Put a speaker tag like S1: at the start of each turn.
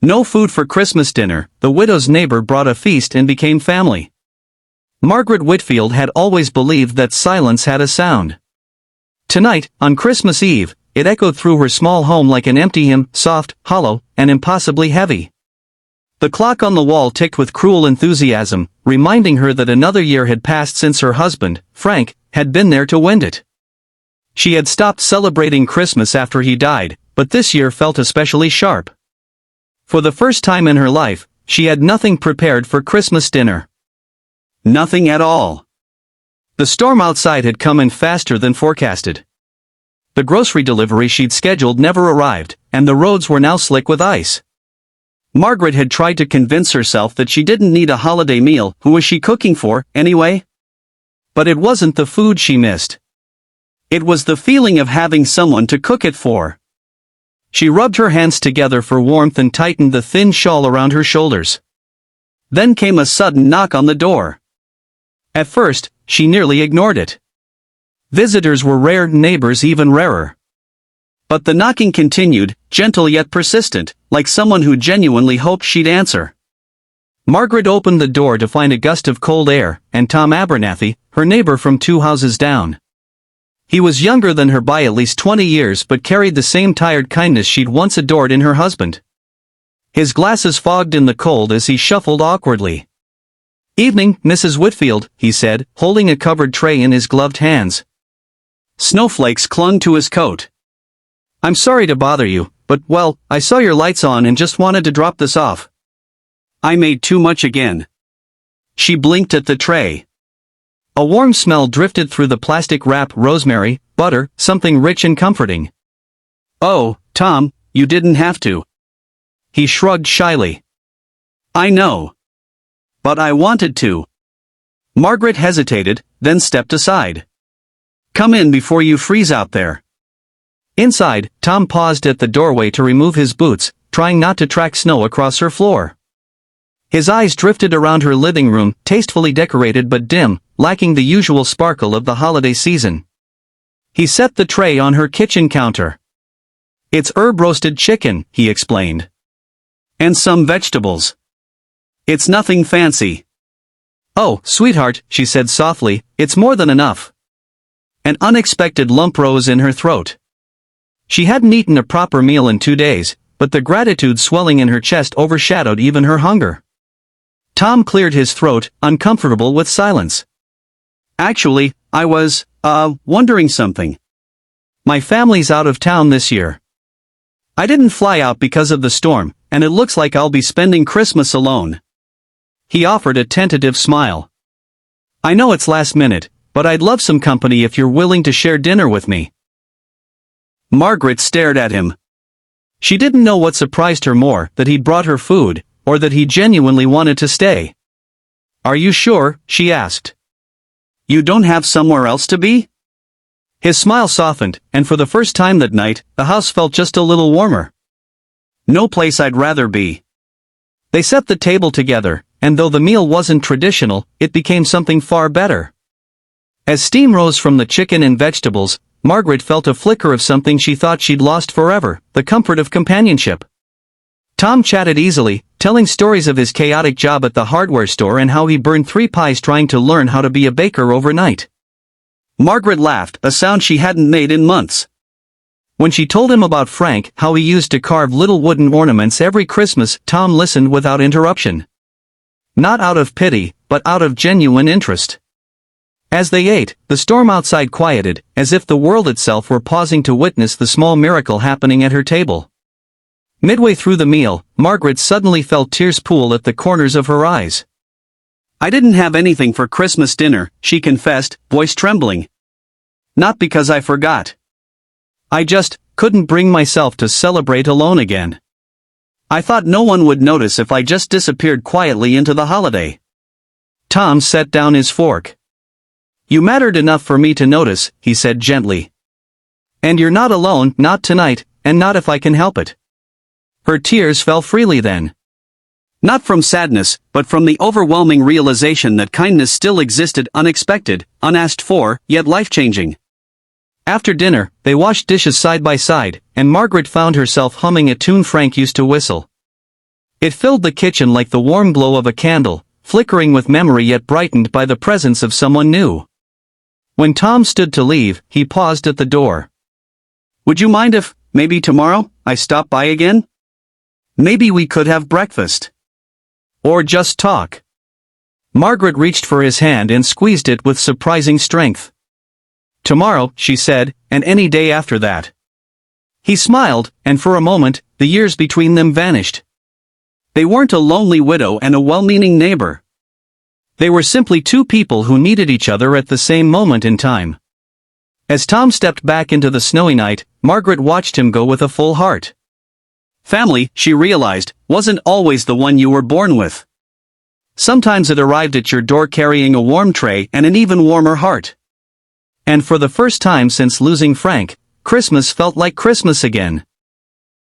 S1: No food for Christmas dinner. The widow's neighbor brought a feast and became family. Margaret Whitfield had always believed that silence had a sound. Tonight, on Christmas Eve, it echoed through her small home like an empty hymn, soft, hollow, and impossibly heavy. The clock on the wall ticked with cruel enthusiasm, reminding her that another year had passed since her husband, Frank, had been there to wind it. She had stopped celebrating Christmas after he died, but this year felt especially sharp. For the first time in her life, she had nothing prepared for Christmas dinner. Nothing at all. The storm outside had come in faster than forecasted. The grocery delivery she'd scheduled never arrived, and the roads were now slick with ice. Margaret had tried to convince herself that she didn't need a holiday meal. Who was she cooking for, anyway? But it wasn't the food she missed. It was the feeling of having someone to cook it for. She rubbed her hands together for warmth and tightened the thin shawl around her shoulders. Then came a sudden knock on the door. At first, she nearly ignored it. Visitors were rare, neighbors even rarer. But the knocking continued, gentle yet persistent, like someone who genuinely hoped she'd answer. Margaret opened the door to find a gust of cold air, and Tom Abernathy, her neighbor from 2 houses down. He was younger than her by at least 20 years but carried the same tired kindness she'd once adored in her husband. His glasses fogged in the cold as he shuffled awkwardly. "Evening, Mrs. Whitfield," he said, holding a covered tray in his gloved hands. Snowflakes clung to his coat. "I'm sorry to bother you, but, well, I saw your lights on and just wanted to drop this off. I made too much again." She blinked at the tray. A warm smell drifted through the plastic wrap, rosemary, butter, something rich and comforting. "Oh, Tom, you didn't have to." He shrugged shyly. "I know. But I wanted to." Margaret hesitated, then stepped aside. "Come in before you freeze out there." Inside, Tom paused at the doorway to remove his boots, trying not to track snow across her floor. His eyes drifted around her living room, tastefully decorated but dim, lacking the usual sparkle of the holiday season. He set the tray on her kitchen counter. "It's herb-roasted chicken," he explained. "And some vegetables. It's nothing fancy." "Oh, sweetheart," she said softly, "it's more than enough." An unexpected lump rose in her throat. She hadn't eaten a proper meal in 2 days, but the gratitude swelling in her chest overshadowed even her hunger. Tom cleared his throat, uncomfortable with silence. "Actually, I was, wondering something. My family's out of town this year. I didn't fly out because of the storm, and it looks like I'll be spending Christmas alone." He offered a tentative smile. "I know it's last minute, but I'd love some company if you're willing to share dinner with me." Margaret stared at him. She didn't know what surprised her more, that he'd brought her food, or that he genuinely wanted to stay. "Are you sure?" she asked. "You don't have somewhere else to be?" His smile softened, and for the first time that night, the house felt just a little warmer. "No place I'd rather be." They set the table together, and though the meal wasn't traditional, it became something far better. As steam rose from the chicken and vegetables, Margaret felt a flicker of something she thought she'd lost forever, the comfort of companionship. Tom chatted easily, telling stories of his chaotic job at the hardware store and how he burned 3 pies trying to learn how to be a baker overnight. Margaret laughed, a sound she hadn't made in months. When she told him about Frank, how he used to carve little wooden ornaments every Christmas, Tom listened without interruption. Not out of pity, but out of genuine interest. As they ate, the storm outside quieted, as if the world itself were pausing to witness the small miracle happening at her table. Midway through the meal, Margaret suddenly felt tears pool at the corners of her eyes. "I didn't have anything for Christmas dinner," she confessed, voice trembling. "Not because I forgot. I just couldn't bring myself to celebrate alone again. I thought no one would notice if I just disappeared quietly into the holiday." Tom set down his fork. "You mattered enough for me to notice," he said gently. "And you're not alone, not tonight, and not if I can help it." Her tears fell freely then. Not from sadness, but from the overwhelming realization that kindness still existed, unexpected, unasked for, yet life-changing. After dinner, they washed dishes side by side, and Margaret found herself humming a tune Frank used to whistle. It filled the kitchen like the warm glow of a candle, flickering with memory yet brightened by the presence of someone new. When Tom stood to leave, he paused at the door. "Would you mind if, maybe tomorrow, I stop by again? Maybe we could have breakfast. Or just talk." Margaret reached for his hand and squeezed it with surprising strength. "Tomorrow," she said, "and any day after that." He smiled, and for a moment, the years between them vanished. They weren't a lonely widow and a well-meaning neighbor. They were simply two people who needed each other at the same moment in time. As Tom stepped back into the snowy night, Margaret watched him go with a full heart. Family, she realized, wasn't always the one you were born with. Sometimes it arrived at your door carrying a warm tray and an even warmer heart. And for the first time since losing Frank, Christmas felt like Christmas again.